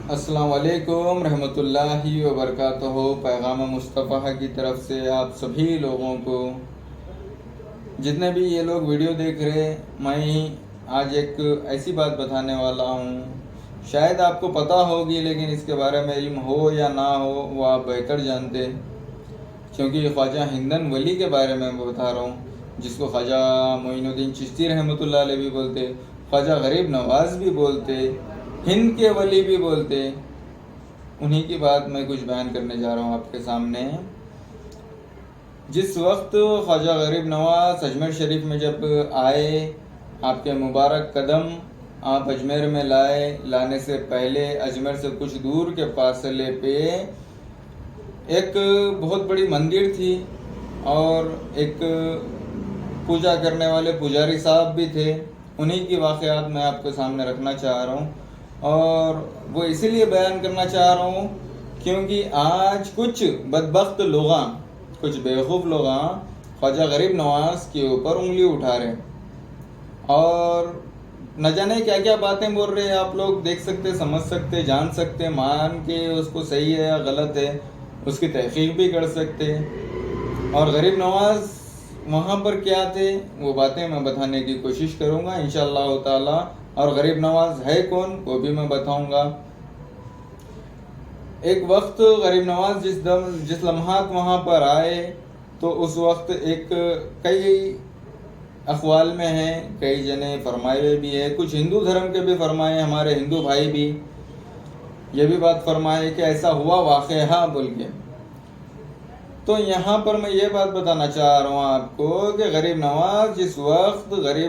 السلام علیکم رحمۃ اللہ وبرکاتہ۔ پیغام مصطفیٰ کی طرف سے آپ سبھی لوگوں کو، جتنے بھی یہ لوگ ویڈیو دیکھ رہے، میں آج ایک ایسی بات بتانے والا ہوں، شاید آپ کو پتہ ہوگی لیکن اس کے بارے میں علم ہو یا نہ ہو وہ آپ بہتر جانتے، کیونکہ خواجہ ہندن ولی کے بارے میں بتا رہا ہوں، جس کو خواجہ معین الدین چشتی رحمۃ اللہ علیہ بھی بولتے، خواجہ غریب نواز بھی بولتے، ہند کے ولی بھی بولتے۔ انہی کی بات میں کچھ بیان کرنے جا رہا ہوں آپ کے سامنے۔ جس وقت خواجہ غریب نواز اجمیر شریف میں جب آئے، آپ کے مبارک قدم آپ اجمیر میں لانے سے پہلے اجمیر سے کچھ دور کے فاصلے پہ ایک بہت بڑی مندر تھی اور ایک پوجا کرنے والے پجاری صاحب بھی تھے۔ انہی کی واقعات میں آپ کے سامنے رکھنا چاہ رہا ہوں، اور وہ اسی لیے بیان کرنا چاہ رہا ہوں کیونکہ آج کچھ بدبخت لوگاں، کچھ بیوقوف لوگاں خواجہ غریب نواز کے اوپر انگلی اٹھا رہے اور نہ جانے کیا کیا باتیں بول رہے ہیں۔ آپ لوگ دیکھ سکتے، سمجھ سکتے، جان سکتے، مان کے اس کو صحیح ہے یا غلط ہے اس کی تحقیق بھی کر سکتے۔ اور غریب نواز وہاں پر کیا تھے وہ باتیں میں بتانے کی کوشش کروں گا انشاءاللہ تعالی، اور غریب نواز ہے کون وہ بھی میں بتاؤں گا۔ ایک وقت غریب نواز جس لمحات وہاں پر آئے تو اس وقت ایک کئی اقوال میں ہیں، کئی جنے فرمائے بھی ہے، کچھ ہندو دھرم کے بھی فرمائے، ہمارے ہندو بھائی بھی یہ بھی بات فرمائے کہ ایسا ہوا واقعہ بول کے۔ تو یہاں پر میں یہ بات بتانا چاہ رہا ہوں آپ کو کہ غریب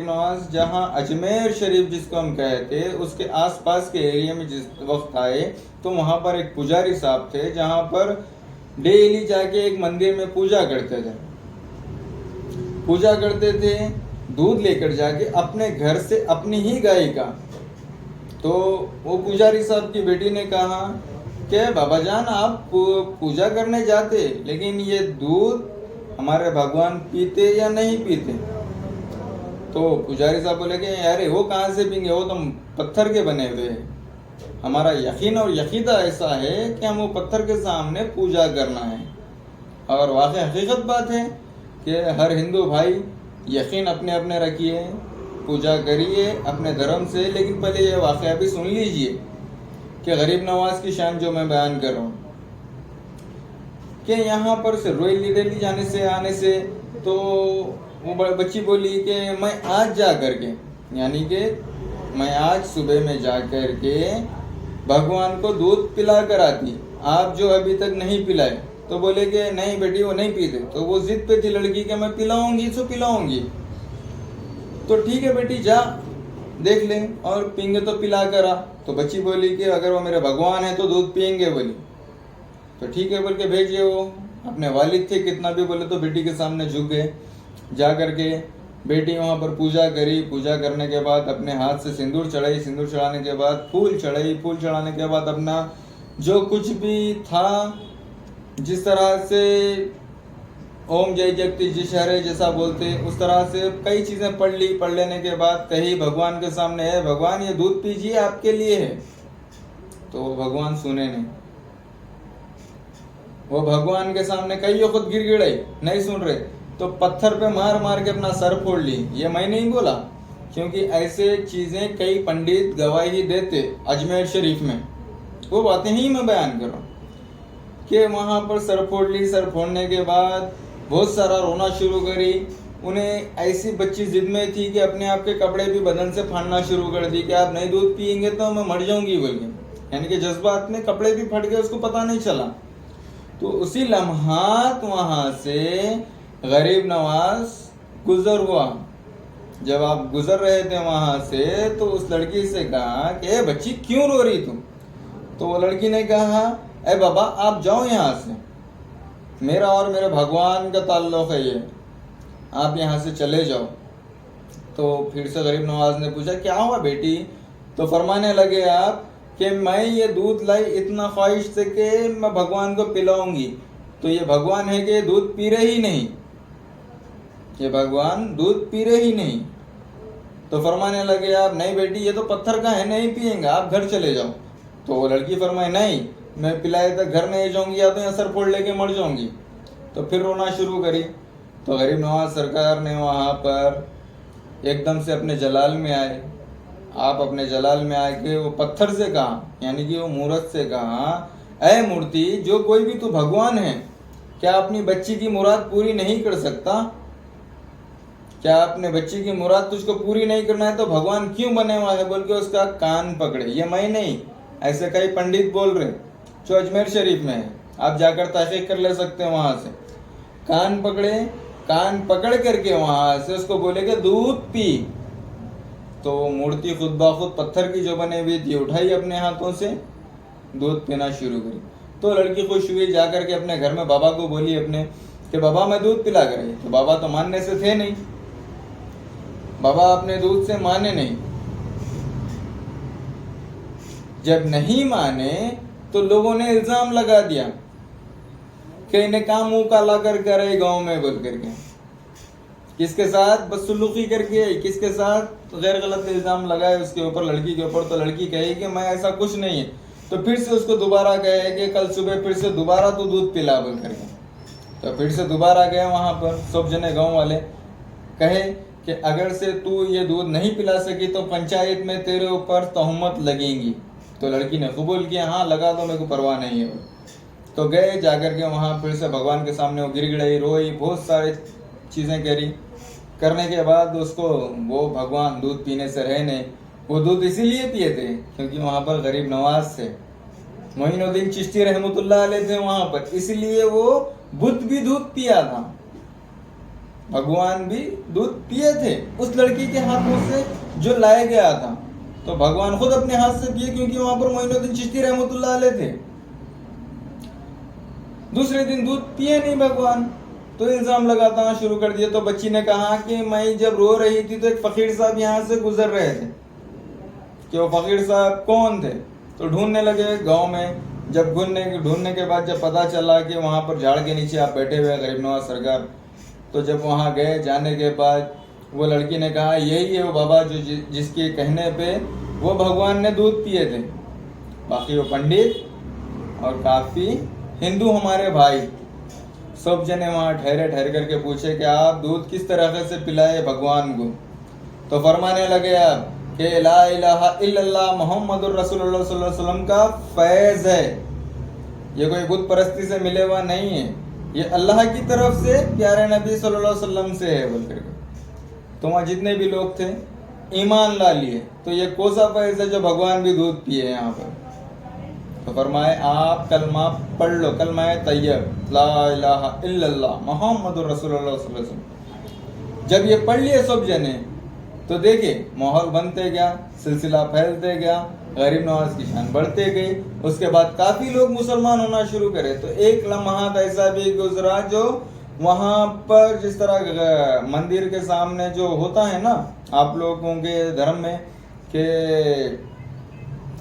نواز جہاں اجمیر شریف جس کو ہم کہتے اس کے آس پاس کے ایریے میں جس وقت آئے تو وہاں پر ایک پجاری صاحب تھے جہاں پر ڈیلی جا کے ایک مندر میں پوجا کرتے تھے، دودھ لے کر جا کے اپنے گھر سے، اپنی ہی گائے کا۔ تو وہ پجاری صاحب کی بیٹی نے کہا کہ بابا جان آپ پوجا کرنے جاتے لیکن یہ دودھ ہمارے بھگوان پیتے یا نہیں پیتے؟ تو پجاری صاحب بولے کہ یار وہ کہاں سے پئیں گے، وہ تو پتھر کے بنے ہوئے ہیں، ہمارا یقین اور یقیدہ ایسا ہے کہ ہم وہ پتھر کے سامنے پوجا کرنا ہے۔ اور واقع حقیقت بات ہے کہ ہر ہندو بھائی یقین اپنے اپنے رکھیے، پوجا کریے اپنے دھرم سے، لیکن پہلے یہ واقعہ بھی سن لیجئے کہ غریب نواز کی شان جو میں بیان کر رہا ہوں کہ یہاں پر سے ریلی آنے سے تو وہ بچی بولی کہ میں آج جا کر کے، یعنی کہ میں آج صبح میں جا کر کے بھگوان کو دودھ پلا کر آتی، آپ جو ابھی تک نہیں پلائے۔ تو بولے کہ نہیں بیٹی وہ نہیں پیتے، تو وہ ضد پہ تھی لڑکی کہ میں پلاؤں گی۔ تو ٹھیک ہے بیٹی جا دیکھ لیں اور پئیں گے تو پلا کر آ۔ تو بچی بولی کہ اگر وہ میرے بھگوان ہیں تو دودھ پئیں گے بولی، تو ٹھیک ہے بول کے بھیجیے۔ وہ اپنے والد تھے، کتنا بھی بولے تو بیٹی کے سامنے جھک گئے۔ جا کر کے بیٹی وہاں پر پوجا کری، پوجا کرنے کے بعد اپنے ہاتھ سے سندور چڑھائی، سندور چڑھانے کے بعد پھول چڑھانے کے بعد اپنا جو کچھ بھی تھا، جس طرح سے اوم جے جگتی جی شہرے جیسا بولتے اس طرح سے کئی چیزیں پڑھ لینے کے بعد کہی بھگوان کے سامنے ہے بھگوان یہ دودھ پیجیے آپ کے لیے ہے۔ تو وہ بھگوان سنے نہیں، وہ بھگوان کے سامنے کئی وقت گر گڑے نہیں سن رہے، تو پتھر پہ مار کے اپنا سر پھوڑ لی۔ یہ میں نہیں بولا، کیونکہ ایسے چیزیں کئی پنڈت گواہی دیتے اجمیر شریف میں، وہ باتیں ہی میں بیان کر رہا ہوں کہ وہاں پر سر پھوڑ لی۔ سر پھوڑنے کے بعد بہت سارا رونا شروع کری۔ انہیں ایسی بچی ضد میں تھی کہ اپنے آپ کے کپڑے بھی بدن سے پھاڑنا شروع کر دی کہ آپ نہیں دودھ پئیں گے تو میں مر جاؤں گی بول کے، یعنی کہ جذبات میں کپڑے بھی پھٹ گئے، اس کو پتہ نہیں چلا۔ تو اسی لمحات وہاں سے غریب نواز گزر ہوا۔ جب آپ گزر رہے تھے وہاں سے تو اس لڑکی سے کہا کہ اے بچی کیوں رو رہی تم؟ تو وہ لڑکی نے کہا اے بابا آپ جاؤ یہاں سے، میرا اور میرے بھگوان کا تعلق ہے، یہ آپ یہاں سے چلے جاؤ۔ تو پھر سے غریب نواز نے پوچھا کیا ہوا بیٹی؟ تو فرمانے لگے آپ کہ میں یہ دودھ لائی اتنا خواہش سے کہ میں بھگوان کو پلاؤں گی، تو یہ بھگوان ہے کہ یہ دودھ پی رہے ہی نہیں، یہ بھگوان دودھ پی رہے ہی نہیں۔ تو فرمانے لگے آپ نہیں بیٹی یہ تو پتھر کا ہے، نہیں پئیں گے، آپ گھر چلے جاؤ۔ تو وہ لڑکی فرمائے نہیں میں پلائے تک گھر نہیں جاؤں گی یا تو یہاں سر پھوڑ لے کے مر جاؤں گی. تو پھر رونا شروع کری. تو غریب نواز سرکار نے وہاں پر ایک دم سے اپنے جلال میں آئے. آپ اپنے جلال میں آ کے وہ پتھر سے کہا, یعنی کہ وہ مورت سے کہا, اے مورتی جو کوئی بھی تو بھگوان ہے, کیا اپنی بچی کی مراد پوری نہیں کر سکتا؟ کیا اپنے بچی کی مراد تجھ کو پوری نہیں کرنا ہے تو بھگوان کیوں بنے ہوا ہے؟ بول کے اس کا کان پکڑے. یہ میں نہیں, ایسے کئی پنڈت بول رہے جو اجمیر شریف میں ہے, آپ جا کر تحقیق کر لے سکتے ہیں وہاں سے. کان پکڑے, کان پکڑ کر کے وہاں سے اس کو بولے کہ دودھ پی. تو مورتی خود بخود پتھر کی جو بنے ہوئی تھی اٹھائی اپنے ہاتھوں سے, دودھ پینا شروع کری. تو لڑکی خوش ہوئی, جا کر کے اپنے گھر میں بابا کو بولی اپنے کہ بابا میں دودھ پلا کر. تو بابا تو ماننے سے تھے نہیں, بابا اپنے دودھ سے مانے نہیں. جب نہیں مانے تو لوگوں نے الزام لگا دیا کہ انہیں کام منہ کالا کر کے رہے گاؤں میں بول کر کے. کس کے ساتھ بدسلوکی کر کے, کس کے ساتھ غیر غلط الزام لگائے اس کے اوپر, لڑکی کے اوپر. تو لڑکی کہے کہ میں ایسا کچھ نہیں ہے. تو پھر سے اس کو دوبارہ کہے کہ کل صبح پھر سے دوبارہ تو دودھ پلا بول کر کے. تو پھر سے دوبارہ گئے وہاں پر سب جنے گاؤں والے, کہے کہ اگر سے تو یہ دودھ نہیں پلا سکی تو پنچایت میں تیرے اوپر تہمت لگیں گی. تو لڑکی نے قبول کیا, ہاں لگا دو, میرے کو پرواہ نہیں ہے. تو گئے, جا کر کے وہاں پھر سے بھگوان کے سامنے وہ گر گڑائی, روئی, بہت سارے چیزیں کری. کرنے کے بعد اس کو وہ بھگوان دودھ پینے سے رہے نہیں. وہ دودھ اسی لیے پیے تھے کیونکہ وہاں پر غریب نواز تھے, معین الدین چشتی رحمۃ اللہ علیہ تھے وہاں پر, اسی لیے وہ بدھ بھی دودھ پیا تھا, بھگوان بھی دودھ پیے تھے اس لڑکی کے ہاتھوں سے جو لائے گیا تھا. تو بھگوان خود اپنے ہاتھ سے پیے کیونکہ وہاں پر معین الدین چشتی رحمۃ اللہ علیہ تھے. دوسرے دن دودھ پیے نہیں بھگوان, تو الزام لگانا شروع کر دیا. تو بچی نے کہا کہ میں جب رو رہی تھی تو ایک فقیر صاحب یہاں سے گزر رہے تھے, کہ وہ فقیر صاحب کون تھے. تو ڈھونڈنے لگے گاؤں میں. جب ڈھونڈنے کے بعد جب پتا چلا کہ وہاں پر جھاڑ کے نیچے آپ بیٹھے ہوئے غریب نواز سرکار, تو جب وہاں گئے, جانے کے بعد وہ لڑکی نے کہا یہی ہے وہ بابا جو جس کے کہنے پہ وہ بھگوان نے دودھ پیے تھے. باقی وہ پنڈت اور کافی ہندو ہمارے بھائی سب جنے وہاں ٹھہر کر کے پوچھے کہ آپ دودھ کس طرح سے پلائے بھگوان کو. تو فرمانے لگے آپ کہ لا الہ الا اللہ محمد الرسول اللہ صلی اللہ علیہ وسلم کا فیض ہے, یہ کوئی بت پرستی سے ملے ہوا نہیں ہے, یہ اللہ کی طرف سے پیارے نبی صلی اللہ علیہ وسلم سے ہے بول کر کے. تو وہاں جتنے بھی لوگ تھے ایمان لا لیے. تو یہ کوسا فیض ہے جو بھگوان بھی دودھ پیے یہاں پر. تو فرمائے آپ کلمہ پڑھ لو, کلمہ طیب لا الہ الا اللہ محمد الرسول اللہ صلی اللہ علیہ وسلم. جب یہ پڑھ لیے سب جنے تو دیکھے ماحول بنتے گیا, سلسلہ پھیلتے گیا, غریب نواز کی شان بڑھتے گئی. اس کے بعد کافی لوگ مسلمان ہونا شروع کرے. تو ایک لمحہ ایسا بھی گزرا جو وہاں پر جس طرح مندر کے سامنے جو ہوتا ہے نا آپ لوگوں کے دھرم میں کہ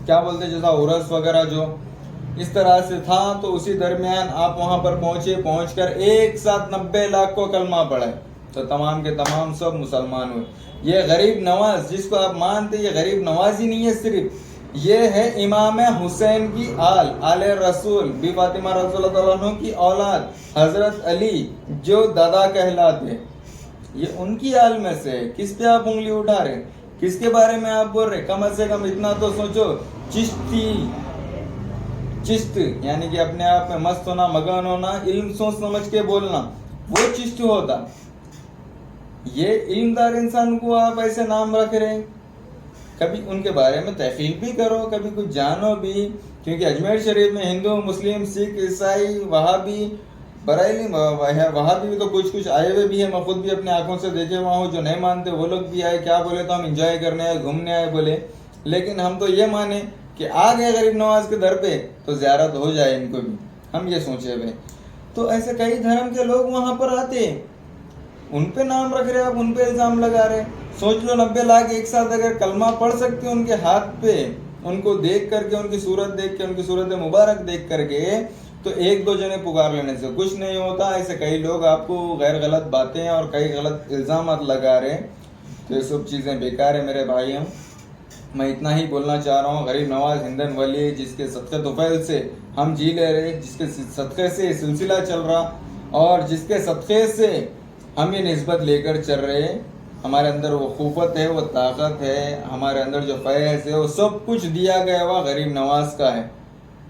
کیا بولتے جیسا عرس وغیرہ جو اس طرح سے تھا, تو اسی درمیان آپ وہاں پر پہنچے, پہنچ کر ایک ساتھ 90 لاکھ کو کلمہ پڑھے. تو تمام کے تمام سب مسلمان ہوئے. یہ غریب نواز جس کو آپ مانتے, یہ غریب نواز ہی نہیں ہے صرف, یہ ہے امام حسین کی آل رسول بی فاطمہ رضی اللہ تعالیٰ عنہ کی اولاد حضرت علی جو دادا کہلاتے, یہ ان کی آل میں سے. کس پہ آپ انگلی اٹھا رہے, کس کے بارے میں آپ بول رہے؟ کم سے کم اتنا تو سوچو, چشت یعنی کہ اپنے آپ میں مست ہونا, مگن ہونا, علم سوچ سمجھ کے بولنا, وہ چشت ہوتا. یہ علمدار انسان کو آپ ایسے نام رکھ رہے ہیں. کبھی ان کے بارے میں تحقیق بھی کرو, کبھی کچھ جانو بھی, کیونکہ اجمیر شریف میں ہندو, مسلم, سکھ, عیسائی, وہابی, بریلی, وہابی بھی تو کچھ آئے ہوئے بھی ہیں. میں خود بھی اپنے آنکھوں سے دیکھے ہوا ہوں. جو نہیں مانتے وہ لوگ بھی آئے, کیا بولے تو ہم انجوائے کرنے آئے, گھومنے آئے بولے. لیکن ہم تو یہ مانے کہ آ گئے غریب نواز کے در پہ تو زیارت ہو جائے ان کو بھی, ہم یہ سوچے ہوئے. تو ایسے کئی دھرم کے لوگ وہاں پر آتے ہیں, ان پہ نام رکھ رہے, آپ ان پہ الزام لگا رہے. سوچ لو 90 لاکھ ایک ساتھ اگر کلمہ پڑھ سکتے ان کے ہاتھ پہ, ان کو دیکھ کر کے, ان کی صورت دیکھ کے, ان کی صورت مبارک دیکھ کر کے, تو ایک دو جنے پکار لینے سے کچھ نہیں ہوتا. ایسے کئی لوگ آپ کو غیر غلط باتیں اور کئی غلط الزامات لگا رہے, تو یہ سب چیزیں بیکار ہے میرے بھائیوں. میں اتنا ہی بولنا چاہ رہا ہوں. غریب نواز ہندن ولی جس کے صدقے طفیل سے ہم جی لے رہے, جس کے صدقے سے یہ سلسلہ چل رہا, اور جس کے صدقے سے ہم یہ نسبت لے کر چل رہے, ہمارے اندر وہ قوت ہے, وہ طاقت ہے, ہمارے اندر جو فیض ہے, وہ سب کچھ دیا گیا ہوا غریب نواز کا ہے.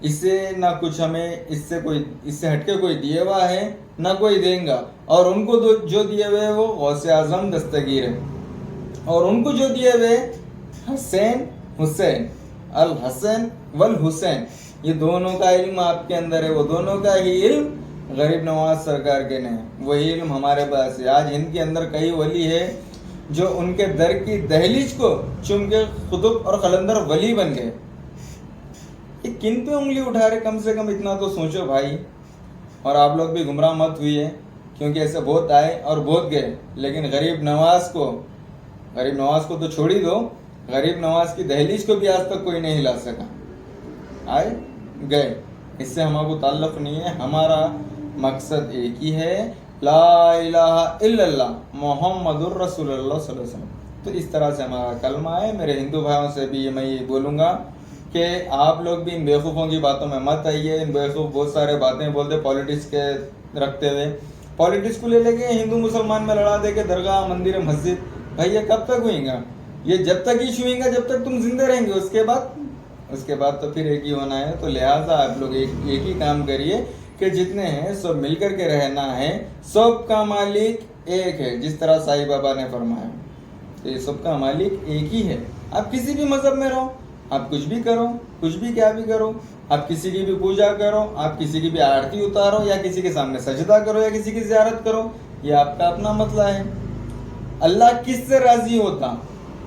اس سے نہ کچھ ہمیں اس سے ہٹ کے کوئی دیے ہوا ہے, نہ کوئی دیں گا. اور ان کو جو دیے ہوئے وہ غوث اعظم دستگیر ہے, اور ان کو جو دیے ہوئے حسین الحسن والحسین, یہ دونوں کا علم آپ کے اندر ہے, وہ دونوں کا ہی علم غریب نواز سرکار کے نے, وہی علم ہمارے پاس ہے. آج ہند کے اندر کئی ولی ہے جو ان کے در کی دہلیز کو چوم کے قطب اور قلندر ولی بن گئے. یہ کن پہ انگلی اٹھا رہے, کم سے کم اتنا تو سوچو بھائی. اور آپ لوگ بھی گمراہ مت ہوئے, کیونکہ ایسے بہت آئے اور بہت گئے, لیکن غریب نواز کو تو چھوڑ ہی دو, غریب نواز کی دہلیز کو بھی آج تک کوئی نہیں ہلا سکا. آئے گئے, اس سے ہمارا کو تعلق نہیں ہے. ہمارا مقصد ایک ہی ہے, لا الہ الا اللہ محمد الرسول اللہ صلی اللہ علیہ وسلم. تو اس طرح سے ہمارا کلمہ ہے. میرے ہندو بھائیوں سے بھی میں یہ بولوں گا کہ آپ لوگ بھی ان بیوقوفوں کی باتوں میں مت آئیے. ان بیوقوف بہت سارے باتیں بولتے پالیٹکس کے رکھتے ہوئے, پالیٹکس کو لے کے ہندو مسلمان میں لڑا دے کے درگاہ مندر مسجد. بھائی یہ کب تک ہوئیں گا؟ یہ جب تک ہی چھوئیں گا جب تک تم زندہ رہیں گے. اس کے بعد تو پھر ایک ہی ہونا ہے. تو لہٰذا آپ لوگ ایک ہی کام کریے کہ جتنے ہیں سب مل کر کے رہنا ہے. سب کا مالک ایک ہے, جس طرح سائی بابا نے فرمایا. تو یہ سب کا مالک ایک ہی ہے. آپ کسی بھی مذہب میں رہو, آپ کچھ بھی کرو, کچھ بھی کیا بھی کرو, آپ کسی کی بھی پوجا کرو, آپ کسی کی بھی آرتی اتارو, یا کسی کے سامنے سجدہ کرو, یا کسی کی زیارت کرو, یہ آپ کا اپنا مسئلہ ہے. اللہ کس سے راضی ہوتا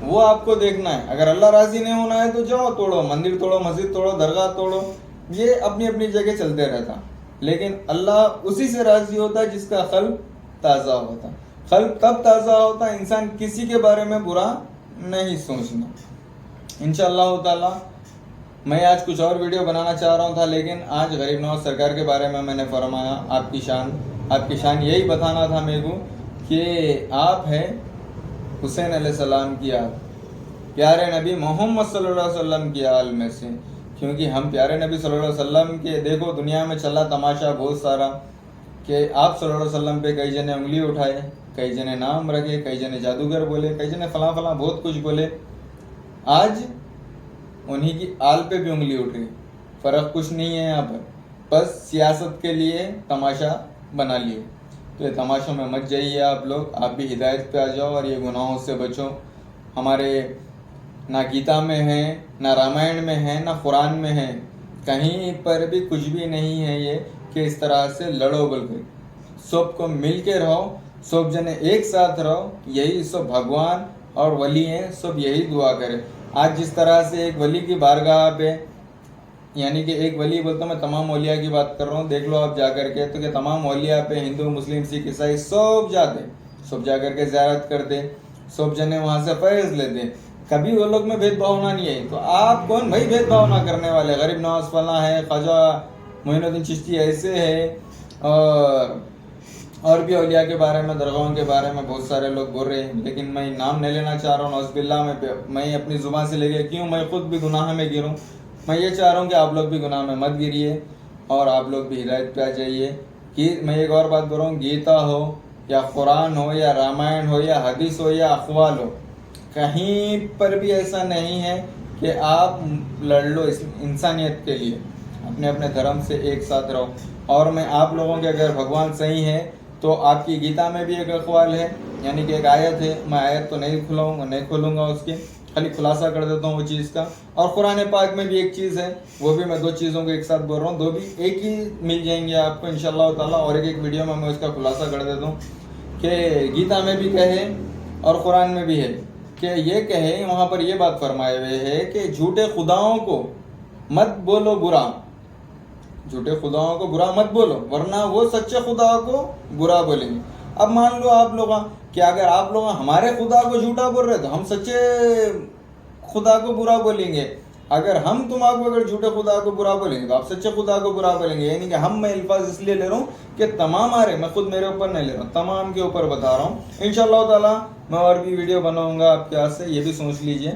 وہ آپ کو دیکھنا ہے. اگر اللہ راضی نہیں ہونا ہے تو جاؤ توڑو, مندر توڑو, مسجد توڑو, درگاہ توڑو, یہ اپنی اپنی جگہ چلتے رہتا. لیکن اللہ اسی سے راضی ہوتا ہے جس کا قلب تازہ ہوتا. قلب تب تازہ ہوتا انسان کسی کے بارے میں برا نہیں سوچنا. انشاءاللہ تعالی میں آج کچھ اور ویڈیو بنانا چاہ رہا تھا, لیکن آج غریب نواز سرکار کے بارے میں نے فرمایا آپ کی شان یہی بتانا تھا میرے کو کہ آپ ہے حسین علیہ السلام کی آل, پیارے نبی محمد صلی اللہ علیہ وسلم کی آل میں سے. کیونکہ ہم پیارے نبی صلی اللہ علیہ وسلم کے, دیکھو دنیا میں چلا تماشا بہت سارا کہ آپ صلی اللہ علیہ وسلم پہ کئی جنے انگلی اٹھائے, کئی جنے نام رکھے, کئی جنے جادوگر بولے, کئی جنے فلاں بہت کچھ بولے. آج انہی کی آل پہ بھی انگلی اٹھ رہی. فرق کچھ نہیں ہے یہاں پر, بس سیاست کے لیے تماشا بنا لیے. تو یہ تماشوں میں مت جائیے آپ لوگ, آپ بھی ہدایت پہ آ جاؤ اور یہ گناہوں سے بچو. ہمارے نہ گیتا میں ہے, نہ رامائن میں ہے, نہ قرآن میں ہے, کہیں پر بھی کچھ بھی نہیں ہے یہ کہ اس طرح سے لڑو. بلکہ سب کو مل کے رہو, سب جنے ایک ساتھ رہو. یہی سب بھگوان اور ولی ہیں, سب یہی دعا کرے. آج جس طرح سے ایک ولی کی بارگاہ پہ, یعنی کہ ایک ولی بولتا ہوں, میں تمام اولیاء کی بات کر رہا ہوں, دیکھ لو آپ جا کر کے, تو کہ تمام اولیاء پہ ہندو مسلم سکھ عیسائی سب جاتے, سب جا کر کے زیارت کرتے, سب جنے وہاں سے فیض لیتے. کبھی وہ لوگ میں بھید بھاؤنا نہیں ہے. تو آپ کون بھائی بھید بھاؤ نہ کرنے والے؟ غریب نواز فلاں ہے, خواجہ معین الدین چشتی ایسے ہے, اور بھی اولیاء کے بارے میں, درگاہوں کے بارے میں بہت سارے لوگ بول رہے ہیں, لیکن میں نام نہیں لینا چاہ رہا ہوں. نعوذ باللہ, میں اپنی زبان سے لے کے کیوں میں خود بھی گناہ میں گروں. میں یہ چاہ رہا ہوں کہ آپ لوگ بھی گناہ میں مت گریے اور آپ لوگ بھی ہدایت پہ آ جائیے. کہ میں ایک اور بات بول رہا ہوں, گیتا ہو یا قرآن ہو یا رامائن ہو یا حدیث ہو یا اقوال ہو, کہیں پر بھی ایسا نہیں ہے کہ آپ لڑ لو انسانیت کے لیے. اپنے اپنے دھرم سے ایک ساتھ رہو. اور میں آپ لوگوں کے اگر بھگوان صحیح ہے تو آپ کی گیتا میں بھی ایک اقوال ہے, یعنی کہ ایک آیت ہے. میں آیت تو نہیں کھولوں گا اس کے, خالی خلاصہ کر دیتا ہوں وہ چیز کا. اور قرآن پاک میں بھی ایک چیز ہے, وہ بھی میں دو چیزوں کو ایک ساتھ بول رہا ہوں, دو بھی ایک ہی مل جائیں گے آپ کو انشاءاللہ تعالیٰ. اور ایک ویڈیو میں اس کا خلاصہ کر دیتا ہوں کہ گیتا میں بھی کہے اور قرآن میں بھی ہے کہ یہ کہے, وہاں پر یہ بات فرمائے ہوئے ہے کہ جھوٹے خداؤں کو مت بولو برا, جھوٹے خداؤں کو برا مت بولو, ورنہ وہ سچے خدا کو برا بولیں گے. اب مان لو آپ لوگ کہ اگر آپ لوگ ہمارے خدا کو جھوٹا بول رہے تو ہم سچے خدا کو برا بولیں گے. اگر ہم تمہارے اگر جھوٹے خدا کو برا بولیں گے تو آپ سچے خدا کو برا بولیں گے. یعنی کہ میں الفاظ اس لیے لے رہا ہوں کہ تمام میں خود میرے اوپر نہیں لے رہا ہوں, تمام کے اوپر بتا رہا ہوں. انشاءاللہ تعالیٰ میں اور بھی ویڈیو بناؤں گا آپ کے ہاتھ سے, یہ بھی سوچ لیجئے.